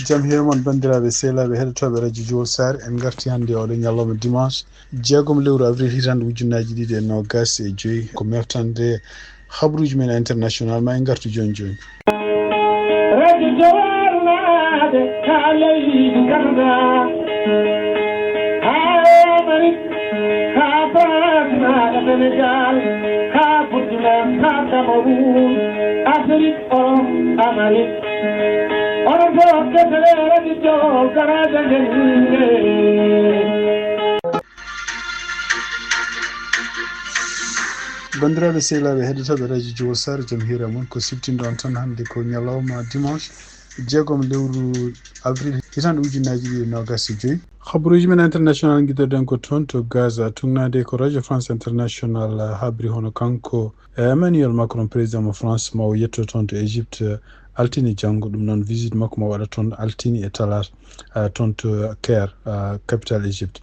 jam hirmon bandiraɓe sehlaɓe heɗotoɓe radio Jowol Sare en garti hannde oɗo ñalawma dimanche jeegom lewru avril hitande ujunnaji ɗiɗi e nogas e joyyi ko meftande habruji men international ma en gartu joni joni radio Jowol naade ka leydi Canada ha Amérique ha Basnaɗa Sénégal ha Burkina ha Cameroun Afrique Amérique bandiraɓe sehlaɓe heɗotoɓe radio Jowol Sare jaam hiira moon ko siftinɗo on tan hannde ko ñalawma dimanche jeegom lewru avril hitande ujunnaji ɗiɗi e nogas e joyyi habruji men international guiɗirɗen ko toon to Gaza tugnade ko radio France international habri hono kanko Emmanuel Macron président mo France ma o yetto toon to Égypte altini janggo ɗum noon visite makko mo waɗa toon altini e talata toon to Caire capitale Égypte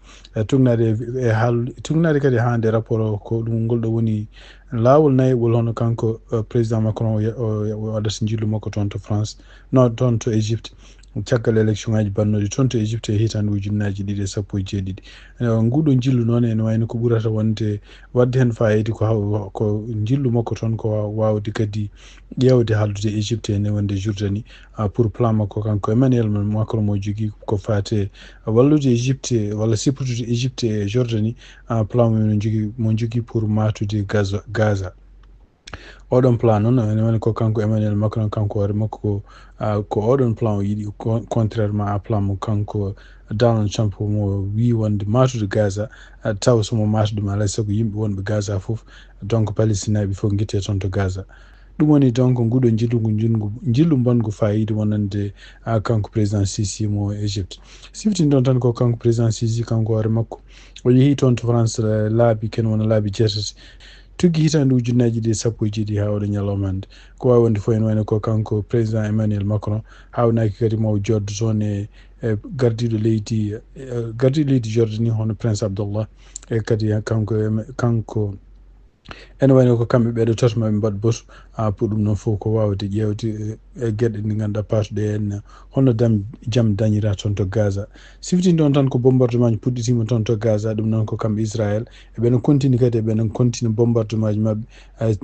tugnade kadi hande rapport ko ɗum ngol ɗo woni laawol nayiɓol hono kanko président Macron o waɗata jillu makko toon to France non toon to Égypte caggal élection ngaji bannoɗi toon to Égypte e hitande ujunnaji ɗiɗi e sappo e jeeɗiɗi nguɗo jillu noon ene wayno ko ɓurata wadde hen fayidi ko jillu makko toon ko wawde kadi ƴewde haldude Égypte ene wonde Jordanie pour plan makko kanko Emmanuel Macron mo jogui ko fate wallude Égypte walla sipputude Égypte e Jordanie plan mo jogui pour matude Gaza oɗon plan noon ene woni ko kanko Emmanuel Macron kanko hoore makko ko oɗon plan o yiiɗi contrairement à plan mo kanko Donald Trump mo wi wonde matude Gaza taw somo mata ɗum alay saago yimɓe wonɓe Gaza foof donc palestinaɓe fof guitte toon to Gaza ɗum woni donc nguɗo jillu bongo fayida wonande kanko président Sisi mo Égypte siftin ɗon tan ko kanko président Sisi kanko hoore makko o yeehi toon to France laabi ken wona laabi jeetati tuggi hitande ujunnaji ɗi sappo e jeeɗiɗi ha oɗo ñalawma hande ko wawi wonde fof ene wayno ko kanko président Emmanuel Macron hawnaki kadi mo joddo toon e gardiɗo leydi Jordanie hono prince Abdallah e kadi kanko ene wayno ko kamɓe ɓeɗo totuma ɓe mbaɗa boto pour ɗum noon fof ko wawde ƴewde e gueɗe ɗe ganduɗa patuɗe hen holno jaam dañira toon to Gaza siftin ɗon tan ko bombardement ji puɗɗitima toon to Gaza ɗum noon ko kamɓe Israël eɓene continue kadi eɓene continue bombardement ji mabɓe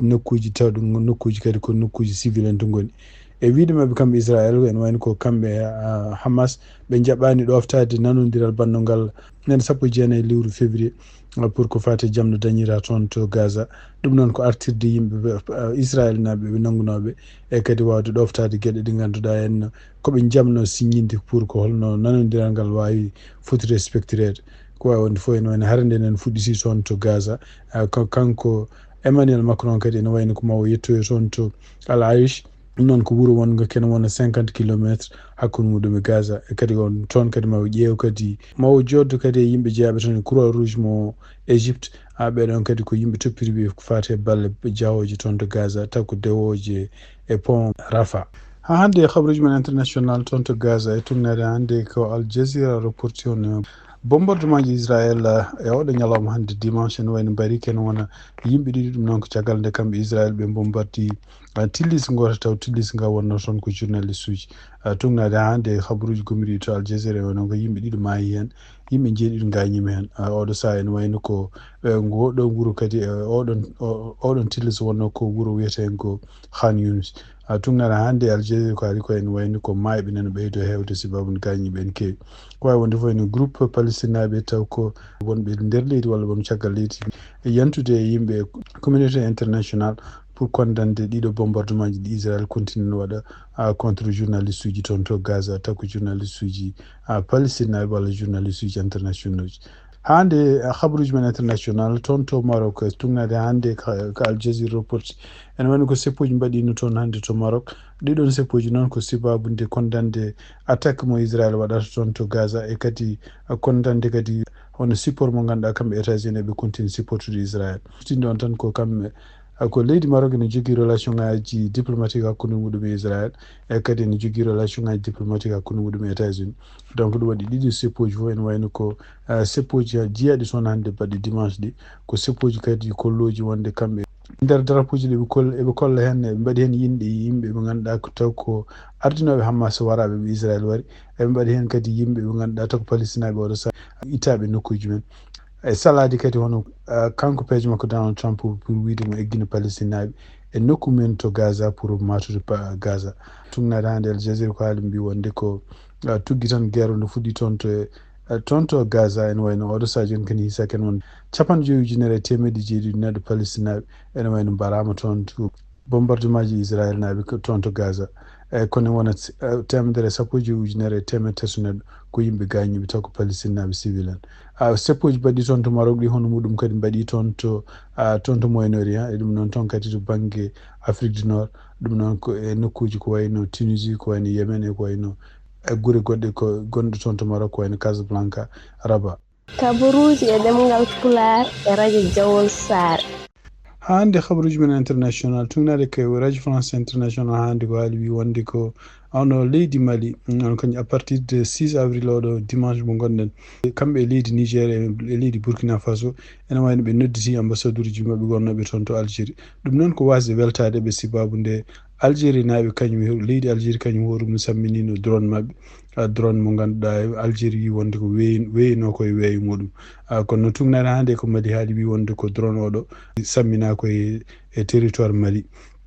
nokkuji tawɗe nokkuji kadi ko nokkuji civil en to goni e wiide mabɓe kamɓe Israël ene wayno ko kamɓe Hamas ɓe jaɓani ɗoftade nanodiral banndogal ñande sappo e jeenayyi lewru février pour ko fate jamno dañira toon to Gaza ɗum noon ko artirde yimɓe Israël naɓe ɓe nangunoɓe e kadi wawde ɗoftade gueɗe ɗe ganduɗa henna koɓe jamno signinde pour ko holno nanodiral ngal wawi foti respectirede ko wawi wonde fof ene wayno harande enen fuɗɗiti toon to Gaza kanko Emmanuel Macron kadi ene wayno ko mawo yettoyo toon to Al Aish ɗum noon ko wuuro wongo kene wona 50 kilométre hakkude muɗum e Gaza e kadi on toon kadi mawo ƴeew kadi mawo joddo kadi e yimɓe jeeyaɓe toon e croix rouge mo Égypte ɓeɗon kadi ko yimɓe toppiriɓe ko fate balle jahoji toon to Gaza taw ko dewoje e pont Rafa ha hande e habruji men international toon to Gaza e tugnade hande ko Al Jazeera reporti on bombardement ji Israël e oɗo ñalawma hande dimanche ne wayno mbari ken wona yimɓe ɗiɗi ɗum noon ko caggal nde kamɓe Israël ɓe bombardi tillisa goto taw tillisa nga wonno toon ko journaliste uji tugnade hande habruji gomiri to Al Jazeera wonno ko yimɓe ɗiɗo maayi hen yimɓe jeeɗiɗo gañima hen oɗo saaha ene wayno ko oɗo wuuro kadi oɗon tillisa wonno ko wuuro wiyeten ko Khan Younis tugnade hande Al Jazeera ko ari ko ene wayno ko mayɓe nana ɓeydo hewde sababude gañiɓe en kewi ko wawi wonde fof ene groupe palestinaɓe taw ko wonɓe nder leydi walla won caggal leydi yantude e yimɓe communauté international pour condamnde ɗiɗo bombardement ji ɗi Israël continue no waɗa contre journaliste uji toon to Gaza taw ko journaliste uji palestinaɓe walla journaliste uji international uji hande habruji men international toon to Maroc tugnade hande ko Al Jazeera report ene woni ko seppoji mbaɗino toon hande to Maroc ɗiɗon seppoji noon ko sababude condamnde attaque mo Israël waɗata toon to Gaza e kadi condamnde kadi hono support mo ganduɗa kamɓe États-Unis ɓe continue supportude Israël fitinde on tan ko kamɓe ko leydi Maroc ne jogui relation ngaji diplomatique hakkude muɗum e Israël e kadi ne jogui relation ngaji diplomatique hakkude muɗum e États-Unis donc ɗum waɗi ɗiɗi seppoji fof ene wayno ko seppoji jeeyaɗi toon hande baɗɗi dimanche ɗi ko seppoji kadi kolloji wonde kamɓe nder darapuji ɗi eɓe kolla hen ɓe mbaɗi hen yimɓe ɓe ganduɗa ko taw ko ardinoɓe Hamas waraɓe ɓe Israël wari eɓe mbaɗi hen kadi yimɓe ɓe ganduɗa taw ko palestinaɓe oɗo saaha ittaɓe nokkuji men e saladi kadi hono kanko peejo makko Donald Trump pour wiide mo eggina palestinaɓe e nokku men to Gaza pour matude Gaza tugnade hande Al Jazeera ko haali mbi wonde ko tuggi tan guerre no fuɗɗi toon to Gaza ene wayno oɗo saaha joni kadi hisaki en won 5,100 neɗɗo palestinaɓe ene wayno mbarama toon to bombardement ji Israël naɓe toon to Gaza kono wona 1,5,100 neɗɗo ko yimɓe gañiɓe taw ko palestinaɓe civil en seppoji mbaɗi toon to Maroc ɗi hono muɗum kadi mbaɗi toon to Moyen-Orient e ɗum noon toon kadi to banggue Afrique du Nord ɗum noon ko e nokkuji ko wayno Tunisie ko wayno Yémen e ko wayno e guure goɗɗe ko gonɗe toon to Maroc ko wayno Casablanca Rabat. Kabaruji e ɗemgal Pulaar e radio Jawol Sare. hande habaruji men international tugnade ko radio France international hande ko haali wi wonde ko ono leydi Mali on kañum à partir de 6 avril oɗo dimanche mo gonɗen kamɓe e leydi Niger e leydi Burkina Faso ene wayno ɓe nodditi ambassadeur uji mabɓe gonnoɓe toon to Algérie ɗum noon ko wasde weltade ɓe sibabu nde Algérie naaɓe kañum leydi Algérie kañum hoore mum samminino drone mabɓe drone mo ganduɗa Algérie wi wonde ko weyino koye weeyo muɗum kono no tugnade hande ko Mali haali wi wonde ko drone oɗo sammina koye territoire Mali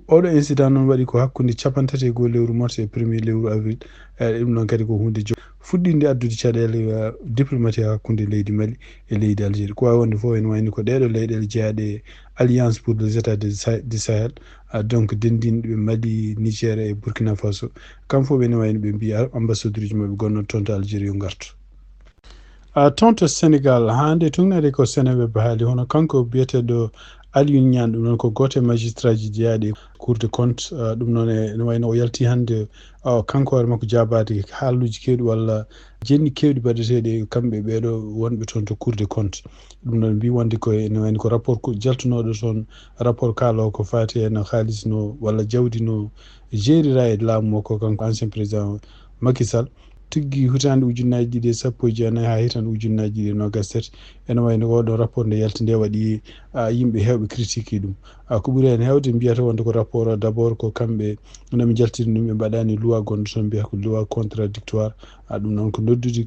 oɗo incident noon waɗi ko hakkude 31 lewru mars e 1er lewru avril ɗum noon kadi ko hunde fuɗɗinde addude caɗele diplomatique hakkude leydi Mali e leydi Algérie ko wawi wonde fof ene wayni ko ɗeɗo leyɗele jeeyaɗe alliance pour les états du Sahel donc dendinɗe Mali Niger e Burkina Faso kam fof ene wayno ɓe mbiya ambassadeur uji mabɓe gonno toon to Algérie yo gartu toon to Sénégal hande tugnade ko Sénéweb haali hono kanko biyeteɗo Aliou Niane ɗum noon ko goto e magistrat ji jeeyaɗe cour de compte ɗum noon ene wayno o yalti hande kanko hoore makko jabade haaluji kewɗi walla jenni kewɗi mbaɗeteɗe kamɓe ɓeɗo wonɓe toon to cour de compte ɗum noon mbi wonde ko ene wayno ko rapport ko jaltunoɗo toon rapport kaalowo ko fati eno haalis no walla jawdi no gérira e laamu makko kanko ancien président Macky Sall tigui hutande ujunnaji ɗiɗi e sappo e jeenayyi ha hitande ujunnaji ɗiɗi e nogas tati ene wayno oɗo rapport nde yalti nde waɗi yimɓe hewɓe critique ɗum ko ɓuuri hen hewde mbiyata wonde ko rapport d' abord ko kamɓe nomi jaltiri ɗum ɓe mbaɗani loi gonɗo toon mbiya ko loi contradictoire ɗum noon ko noddude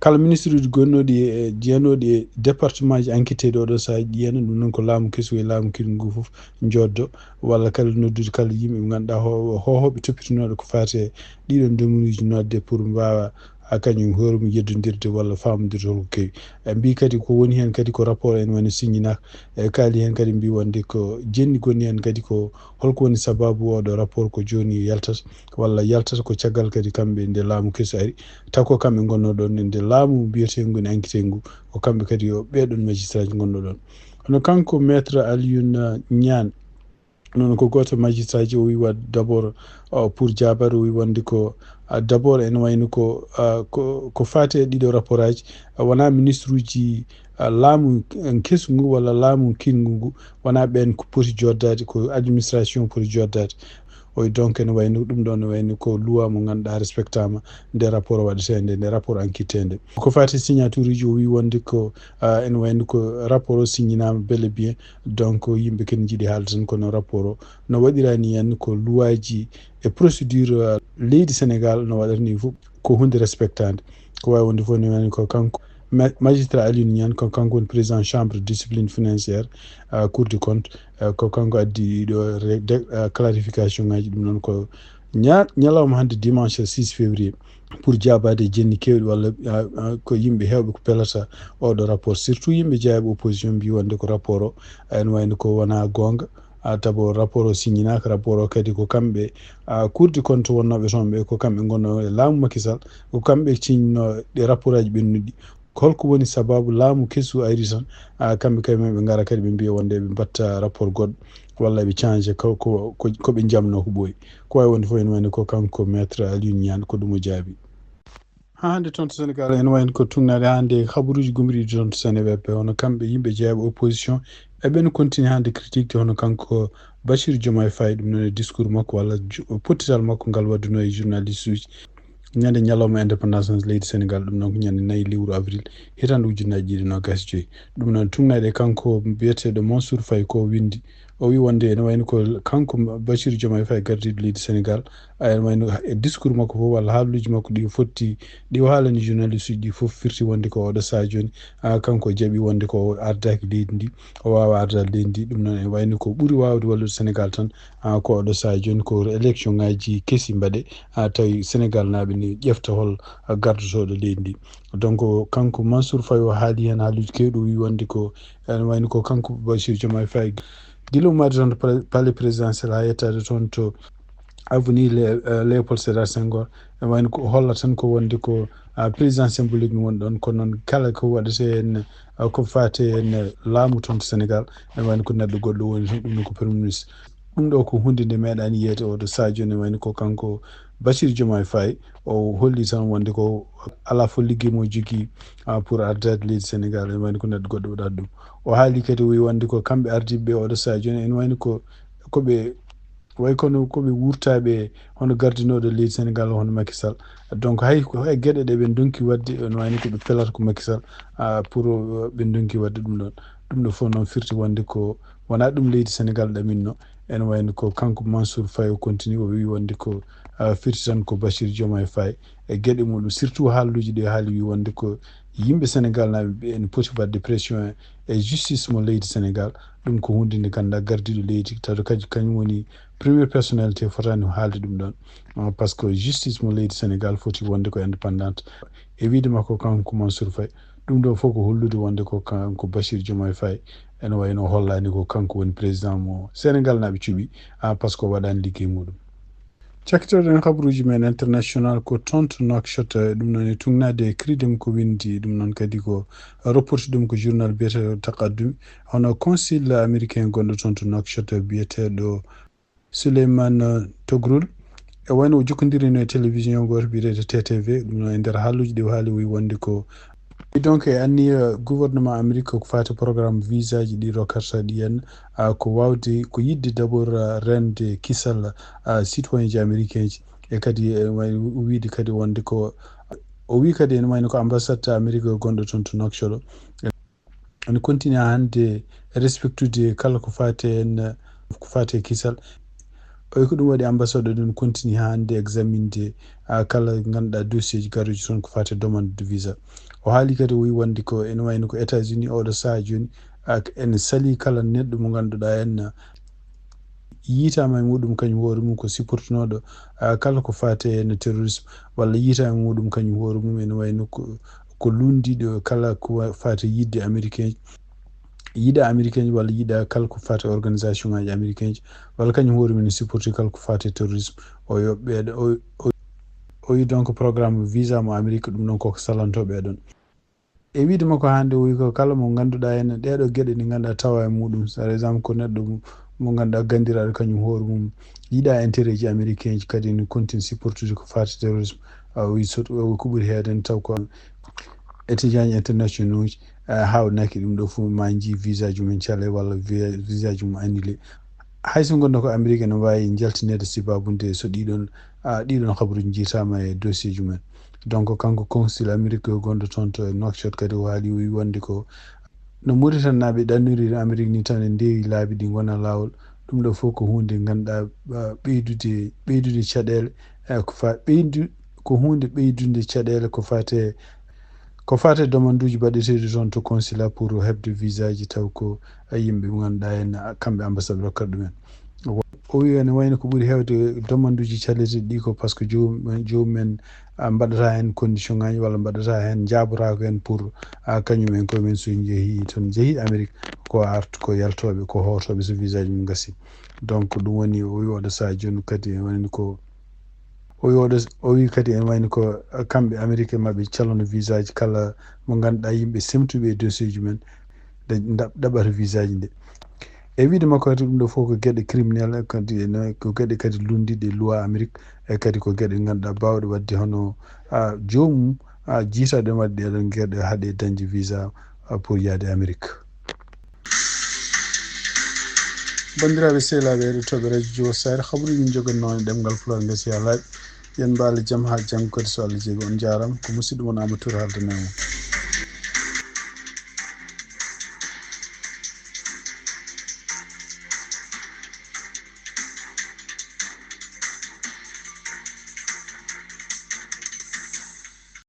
kala ministre uji gonnoɗi e jeenoɗi e département ji enquêté ɗo saaha ƴiyana ɗum noon ko laamu kesu e laamu kiɗu ngu foof joddo walla kala noddude kala yimɓe ɓe ganduɗa hohoɓe toppitinoɗo ko fati e ɗiɗon domanuji nodde pour mbawa kañum hooremu yeddodirde walla famodirde holko kewi mbi kadi ko woni hen kadi ko rapport en woni signinaka e kaali hen kadi mbi wonde ko jenni gonni hen kadi ko holko woni sababu oɗo rapport ko joni yaltata walla yaltata ko caggal kadi kamɓe nde laamu kesu ari taw ko kamɓe gonno ɗon nde laamu mbiyetego ngu enquêté ngu ko kamɓe kadi yo ɓeɗon magistrat ji gonno ɗon hono kanko maître Aliou Niane noon ko goto magistrat ji o wi wat d' abord pour jabar o wi wonde ko d' abord ene wayno ko fati e ɗiɗo rapport aji wona ministre uji laamu kesu ngu walla laamu kingu ngu wona ɓen ko poti joddade ko administration poti joddade oy donc ene wayno ɗum ɗon ne wayno ko loi mo ganduɗa respectama nde rapport waɗetede nde rapport enquêtede ko fati signature uji o wi wonde ko ene wayno ko rapport o signanama bel et bien donc yimɓe kadi jiiɗi haalde tan kono rapport o no waɗirani henna ko loi ji e procédure leydi Sénégal no waɗata fof ko hunde respectade ko wawi wonde fof ne wayno ko kanko magistrat Aliou Niane ko kanko woni président chambre de discipline financière cour de compte ko kanko addi ɗo clarification ngaji ɗum noon ko ñalawma hande dimanche 6 février pour jabade jenni kewɗi walla ko yimɓe hewɓe ko pelata oɗo rapport surtout yimɓe jeeyaɓe opposition mbi wonde ko rapport o ene wayno ko wona gonga tabo rapport o signanaka rapport o kadi ko kamɓe cour de compte wonnoɓe toon ɓe ko kamɓe gonno e laamu Macky Sall ko kamɓe cignino ɗe rapport aji ɓennuɗi holko woni sababu laamu kesu ari tan kamɓe kadi ɓe gara kadi ɓe mbiya wonde ɓe mbatta rapport goɗɗo walla ɓe change koɓe jamno ko ɓooyi ko wawi wonde fof ene wayno ko kanko maître Aliou Niane ko ɗum o jaabi hande toon to Sénégal ene wayno ko tugnade hande habaruji gomriɗi toon to Sénéweb hono kamɓe yimɓe jeeyaɓe opposition eɓen continue hande critique hono kanko Bassirou Diomaye Faye ɗum noon e discours makko walla pottital makko ngal wadduno e journaliste uji ñande ñalawma indépendance leydi Sénégal ɗum noon ko ñande 4 lewru avril hitande ujunnaji ɗiɗi nogas joyyi ɗum noon tugnade kanko biyeteɗo Mansour Faye ko windi o wi wonde ene wayno ko kanko Bassirou Diomaye Faye gardiɗo leydi Sénégal ene wayno e discours makko fof walla haaluji makko ɗi fotti ɗi o haalani journaliste uji ɗi fof firti wonde ko oɗo saha joni kanko jaaɓi wonde ko ardaki leydi ndi o wawa ardade leydi ndi ɗum noon ene wayno ko ɓuuri wawde wallude Sénégal tan ko oɗo saha joni ko élection ngaji keesi mbaɗe tawi Sénégal naaɓe ni ƴefta hol gardotoɗo leydi ndi donc kanko Mansour Faye o haali hen haaluji kewɗi o wi wonde ko ene wayno ko kanko Bassirou Diomaye Faye guila ummade toon to palais présidentiel ha yettade toon to avenue Léopold Sédar Senghor ene wayno ko holla tan ko wonde ko président symbolique woni ɗon kono noon kala ko waɗete hen ko fate hen laamu toon to Sénégal ene wayno ko neɗɗo goɗɗo woni toon ɗum ɗo ko premier ministre ɗum ɗo ko hunde nde meeɗani yiyede oɗo saha joni wayno ko kanko Bassirou Diomaye Faye o holli tan wonde ko ala fo ligguey mo jogui pour ardade leydi Sénégal ene wayno ko neɗɗo goɗɗo waɗata ɗum o haali kadi o wi wonde ko kamɓe ardiɓe oɗo saha joni ene wayno ko koɓe way kono koɓe wurtaɓe hono gardinoɗo leydi Sénégal hono Macky Sall donc hay gueɗe ɗe ɓe donki wadde ene wayno koɓe pelata ko Macky Sall pour ɓe donki wadde ɗum ɗon ɗum ɗo fof noon firti wonde ko wona ɗum leydi Sénégal ɗaminno ene wayno ko kanko Mansour Faye o continue o wi wonde ko firti tan ko Bassirou Diomaye Faye e gueɗe muɗum surtout haaluji ɗi haali wi wonde ko yimɓe Sénégal naɓe ɓe ene poti wadde pression e justice mo leydi Sénégal ɗum ko hunde nde ganduɗa gardiɗo leydi tawa kadi kañum woni premiére personnalité fotani haalde ɗum ɗon par ce que justice mo leydi Sénégal foti wonde ko indépendante e wiide makko kanko Mansour Faye ɗum ɗo fof ko hollude wonde ko kanko Bassirou Diomaye Faye ene wayno hollani ko kanko woni président mo Sénégal naɓe cuuɓi par ce que o waɗani ligguey muɗum cakkitoɗen habaruji men international ko tonto Nouakchott ɗum noon e tugnade e cridem ko windi ɗum noon kadi ko reporti ɗum ko journal biyeteɗo Taqaddum hono consul américain gonɗo tonto Nouakchott biyeteɗo Souleymane Togrul e wayno o jokkodirino e télévision goto biyeteɗo TTV ɗum noon e nder haaluji ɗi o haali wi wonde ko donc e anni gouvernement Amérique ko fati programme visa ji ɗi rokkata ɗi henna ko wawde ko yidde d' abord rende kisal citoyen ji américain ji e kadi o wiide kadi wonde ko o wi kadi ene wayno ko ambassade Amérique gonɗo toon to Nouakchott ene continue hande respectude kala ko fate hen ko fate kisal oy ko ɗum waɗi ambassade o ɗum continue hande examinde kala ganduɗa dossier ji garuji toon ko fate demande de visa o haali kadi o wi wonde ko ene wayno ko États-Unis oɗo saha joni ene sali kala neɗɗo mo ganduɗa hen yiitama e muɗum kañum hoore mum ko supportinoɗo kala ko fate hen terrorisme walla yiitama e muɗum kañum hoore mum ene wayno ko lundiɗo kala ko fate yidde américain yiɗa américain ji walla yiɗa kala ko fate organisation ngaji américain ji walla kañum hoore mum ne supporti kala ko fate terrorisme o yoɓɓeɗo o wi donc programme visa mo Amérique ɗum noon koko salanto ɓeɗon e wiide makko hande o wi ko kala mo ganduɗa hen ɗeɗo gueɗe ɗe ganduɗa tawa e muɗum par exemple ko neɗɗo mo ganduɗa gandiraɗo kañum hoore mum yiɗa intérêt ji américain ji kadi ne continue supportude ko fate terrorisme o wi ko ɓuuri heeden taw ko étudiant ji internationaux ji hawnaki ɗum ɗo fof ma jii visa ji mum caale walla visa ji mum annulé hayso gonno ko Amérique ne wawi jaltinede sibabunde so ɗiɗon habaruji jiitama e dossier ji mumen donc kanko consul Amérique gonɗo toon to Nouakchott kadi o haali wi wonde ko no Mauritanie naɓe ɗanniri Amérique ni tan e ndewi laabi ɗi gona lawol ɗum ɗo fof ko hunde ganduɗa ɓeydude caɗele ko hunde ɓeydude caɗele ko fate demande uji baɗeteɗi toon to consulat pour hebde visa ji taw ko yimɓe mo ganduɗa hen kamɓe ambassade rokkata ɗumen o wi ene wayno ko ɓuuri hewde demande uji calleteɗi ɗi ko par ce que jomumen mbaɗata hen condition ngaji walla mbaɗata hen jaborako hen pour kañumen koyemen so jeehi Amérique ko arta ko yaltoɓe ko hotoɓe so visa ji mum gassi donc ɗum woni o wi oɗo saha joni kadi wayno ko o wi kadi ene wayno ko kamɓe Amérique maɓe callono visa ji kala mo ganduɗa yimɓe semtuɓe e dossier ji men ɗaɓata visa ji nde e wiide makko kadi ɗum ɗo fof ko gueɗe criminel kadi ko gueɗe kadi lundiɗe loi Amérique e kadi ko gueɗe ganduɗa bawɗe wadde hono jomum jiitaɗen wadde ɗeɗon gueɗe haaɗe dañde visa pour yaade Amérique bandiraɓe sehlaɓe heɗotoɓe radio Diowo Sare habaruji min jogonno e ɗemgal Pulaar gasi ha laaɓi yen mbaala jaam ha janggo kadi so Allah jaaɓi on jarama ko musidɗo moon Amadou Touré haldana